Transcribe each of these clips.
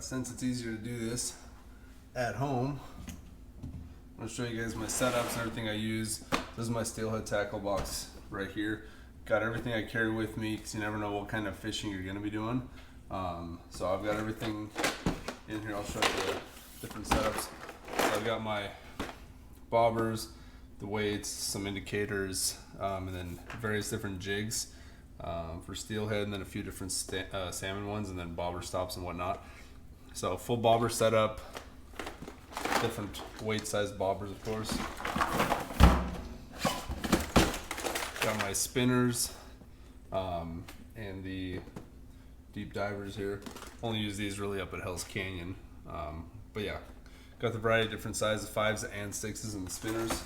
Since it's easier to do this at home, I'm going to show you guys my setups and everything I use. This is my Steelhead Tackle box right here. Got everything I carry with me because you never know what kind of fishing you're going to be doing. So I've got everything in here. I'll show you the different setups. So I've got my bobbers, the weights, some indicators, and then various different jigs for steelhead, and then a few different salmon ones, and then bobber stops and whatnot. So full bobber setup, different weight size bobbers, of course. Got my spinners and the deep divers here. Only use these really up at Hell's Canyon, but yeah, got the variety of different sizes, 5s and 6s in the spinners.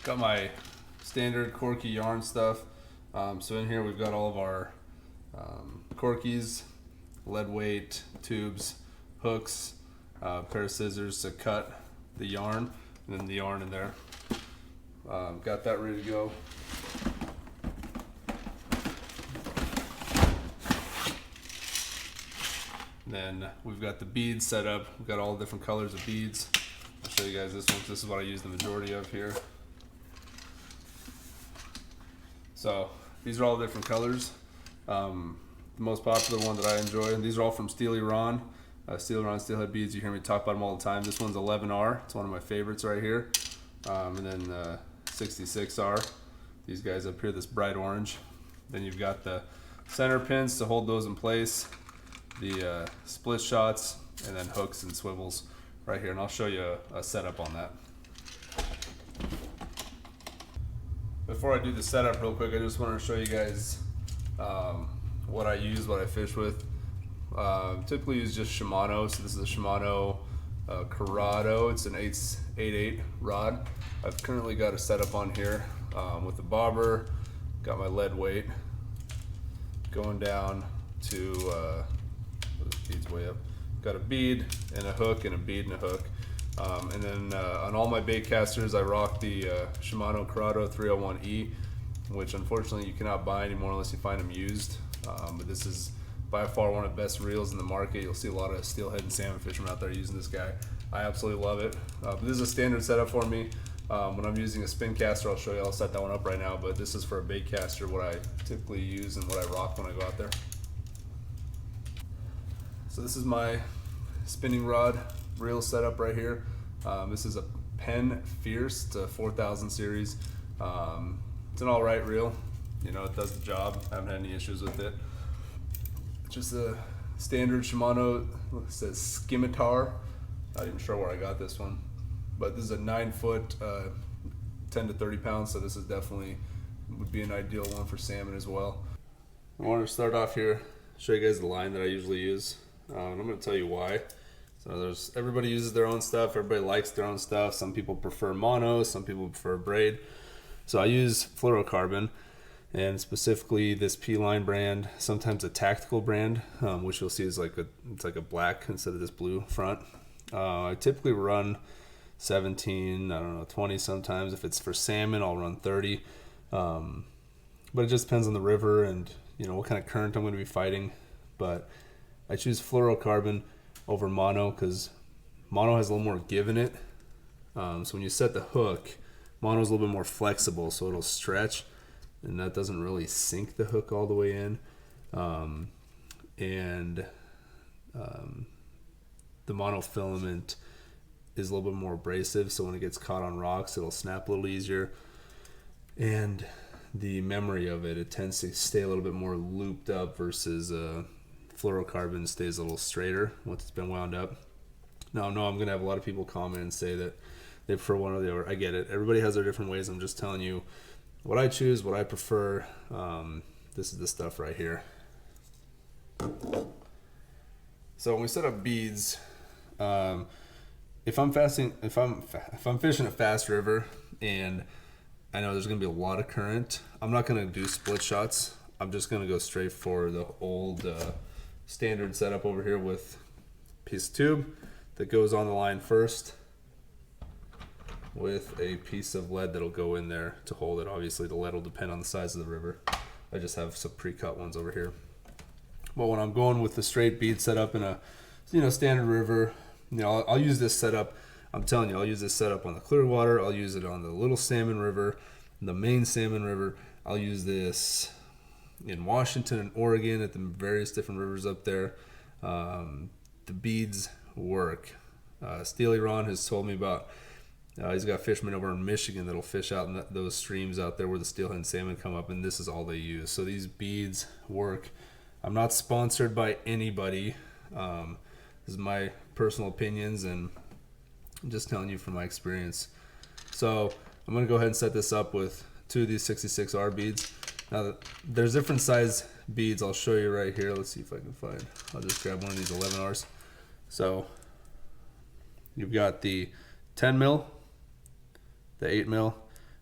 Got my standard corky yarn stuff. So in here we've got all of our corkies, lead weight, tubes, hooks, a pair of scissors to cut the yarn, and then the yarn in there. Got that ready to go. Then we've got the beads set up. We've got all different colors of beads. I'll show you guys this one. This is what I use the majority of here. So these are all different colors. The most popular one that I enjoy, and these are all from Steely Ron. Steely Ron Steelhead beads. You hear me talk about them all the time. This one's 11R. It's one of my favorites right here. And then 66R. These guys up here, this bright orange. Then you've got the center pins to hold those in place, the split shots, and then hooks and swivels right here. And I'll show you a setup on that. Before I do the setup real quick, I just want to show you guys what I use, what I fish with. Typically use just Shimano. So this is a Shimano Corrado. It's an 8/8 rod. I've currently got a setup on here with the bobber. Got my lead weight going down to bead's way up. Got a bead and a hook and a bead and a hook. And then on all my bait casters, I rock the Shimano Corrado 301E, which unfortunately you cannot buy anymore unless you find them used. But this is by far one of the best reels in the market. You'll see a lot of steelhead and salmon fishermen out there using this guy. I absolutely love it. But this is a standard setup for me. When I'm using a spin caster, I'll show you. I'll set that one up right now. But this is for a bait caster, what I typically use and what I rock when I go out there. So this is my spinning rod reel setup right here. This is a Penn Fierce. It's a 4000 series. It's an alright reel. You know, it does the job. I haven't had any issues with it. It's just a standard Shimano. It says Scimitar. Not even sure where I got this one. But this is a 9-foot, 10 to 30 pounds. So this is definitely would be an ideal one for salmon as well. I want to start off here, show you guys the line that I usually use. And I'm going to tell you why. So everybody uses their own stuff. Everybody likes their own stuff. Some people prefer mono. Some people prefer braid. So I use fluorocarbon, and specifically this P-Line brand. Sometimes a tactical brand, which you'll see is it's like a black instead of this blue front. I typically run 17, 20 sometimes. If it's for salmon, I'll run 30. But it just depends on the river and what kind of current I'm going to be fighting. But I choose fluorocarbon over mono because mono has a little more give in it. So when you set the hook, mono is a little bit more flexible, so it'll stretch, and that doesn't really sink the hook all the way in. The monofilament is a little bit more abrasive, so when it gets caught on rocks, it'll snap a little easier. And the memory of it tends to stay a little bit more looped up versus fluorocarbon stays a little straighter once it's been wound up. Now, no, I'm going to have a lot of people comment and say that they prefer one or the other. I get it. Everybody has their different ways. I'm just telling you what I choose, what I prefer. This is the stuff right here. So when we set up beads, if I'm fishing a fast river and I know there's going to be a lot of current, I'm not going to do split shots. I'm just going to go straight for the old standard setup over here with a piece of tube that goes on the line first with a piece of lead that'll go in there to hold it. Obviously the lead will depend on the size of the river. I just have some pre-cut ones over here. But when I'm going with the straight bead setup in a standard river, I'll use this setup. I'm telling you, I'll use this setup on the Clearwater. I'll use it on the Little Salmon River, the main Salmon River. I'll use this in Washington and Oregon at the various different rivers up there. The beads work. Steely Ron has told me about, he's got fishermen over in Michigan that'll fish out in those streams out there where the steelhead salmon come up, and this is all they use. So these beads work. I'm not sponsored by anybody. This is my personal opinions, and I'm just telling you from my experience. So I'm going to go ahead and set this up with 2 of these 66R beads. Now, there's different size beads. I'll show you right here. Let's see if I can find. I'll just grab one of these 11Rs. So you've got the 10 mil, the 8 mil,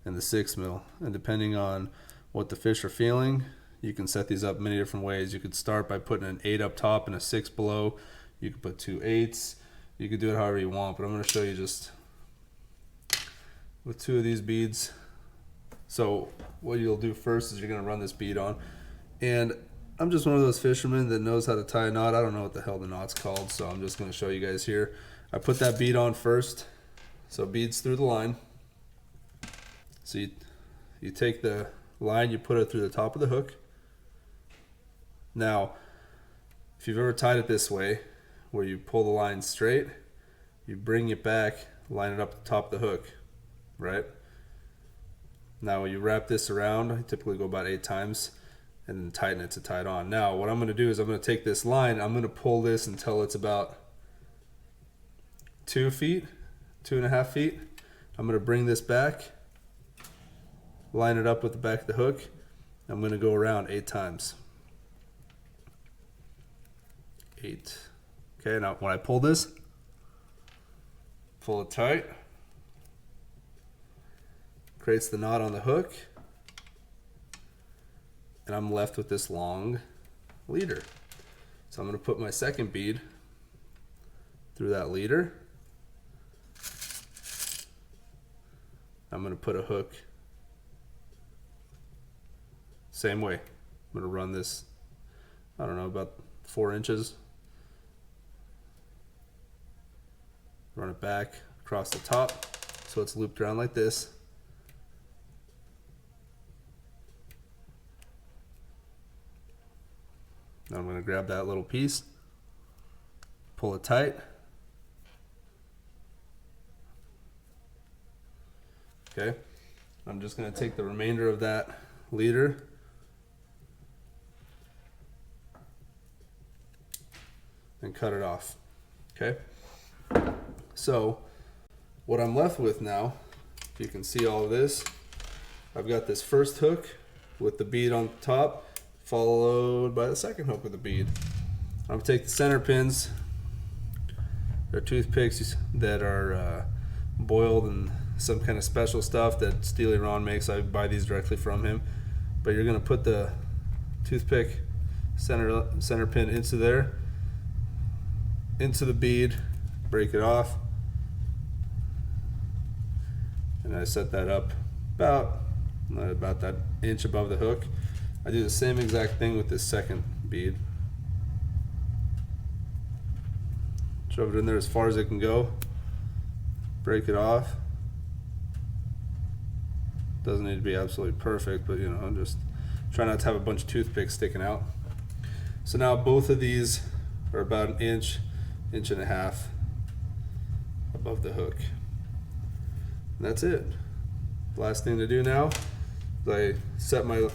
and the 6 mil. And depending on what the fish are feeling, you can set these up many different ways. You could start by putting an 8 up top and a 6 below. You could put 2 8s. You could do it however you want, but I'm going to show you just with 2 of these beads. So what you'll do first is you're going to run this bead on. And I'm just one of those fishermen that knows how to tie a knot. I don't know what the hell the knot's called, so I'm just going to show you guys here. I put that bead on first. So beads through the line. So you take the line, you put it through the top of the hook. Now, if you've ever tied it this way, where you pull the line straight, you bring it back, line it up at the top of the hook, right? Now when you wrap this around, I typically go about 8 times and then tighten it to tie it on. Now what I'm going to do is I'm going to take this line, I'm going to pull this until it's about 2 feet, 2.5 feet. I'm going to bring this back, line it up with the back of the hook. I'm going to go around 8 times. 8. Okay, now when I pull this, pull it tight, creates the knot on the hook, and I'm left with this long leader. So I'm going to put my second bead through that leader. I'm going to put a hook, same way. I'm going to run this, I don't know, about 4 inches. Run it back across the top so it's looped around like this. Now I'm going to grab that little piece, pull it tight. Okay, I'm just going to take the remainder of that leader and cut it off. Okay. So what I'm left with now, if you can see all of this, I've got this first hook with the bead on top, followed by the second hook with the bead. I'm going to take the center pins. They're toothpicks that are boiled in some kind of special stuff that Steely Ron makes. I buy these directly from him. But you're going to put the toothpick center pin into there, into the bead, break it off. And I set that up about that inch above the hook. I do the same exact thing with this second bead. Shove it in there as far as it can go. Break it off. Doesn't need to be absolutely perfect, but I'm just trying not to have a bunch of toothpicks sticking out. So now both of these are about an inch, inch and a half above the hook. And that's it. Last thing to do now is I set my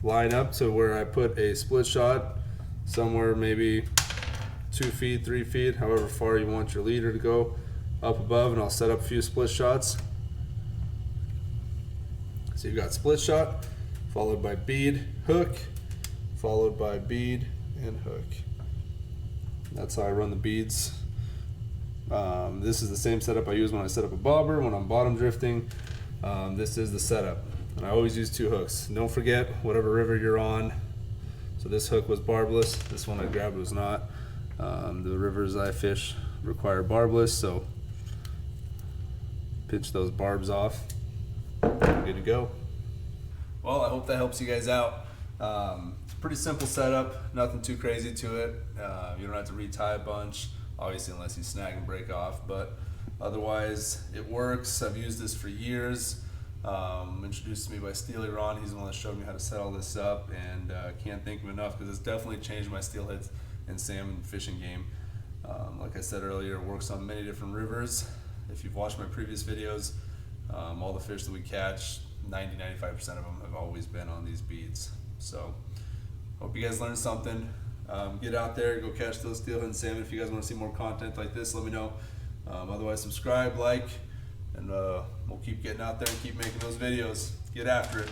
line up to where I put a split shot somewhere maybe 2 feet, 3 feet, however far you want your leader to go up above, and I'll set up a few split shots. So you've got split shot, followed by bead, hook, followed by bead and hook. That's how I run the beads. This is the same setup I use when I set up a bobber, when I'm bottom drifting. This is the setup, and I always use 2 hooks. Don't forget whatever river you're on. So this hook was barbless, this one I grabbed was not. The rivers I fish require barbless, so pinch those barbs off. Good to go. Well, I hope that helps you guys out. Pretty simple setup, nothing too crazy to it. You don't have to retie a bunch, obviously unless you snag and break off, but otherwise it works. I've used this for years. Introduced to me by Steely Ron. He's the one that showed me how to set all this up, and can't thank him enough because it's definitely changed my steelhead and salmon fishing game. Like I said earlier, it works on many different rivers. If you've watched my previous videos, all the fish that we catch, 90-95% of them have always been on these beads. So hope you guys learned something. Get out there, go catch those steelhead and salmon. If you guys want to see more content like this, let me know. Otherwise, subscribe, like, and we'll keep getting out there and keep making those videos. Get after it.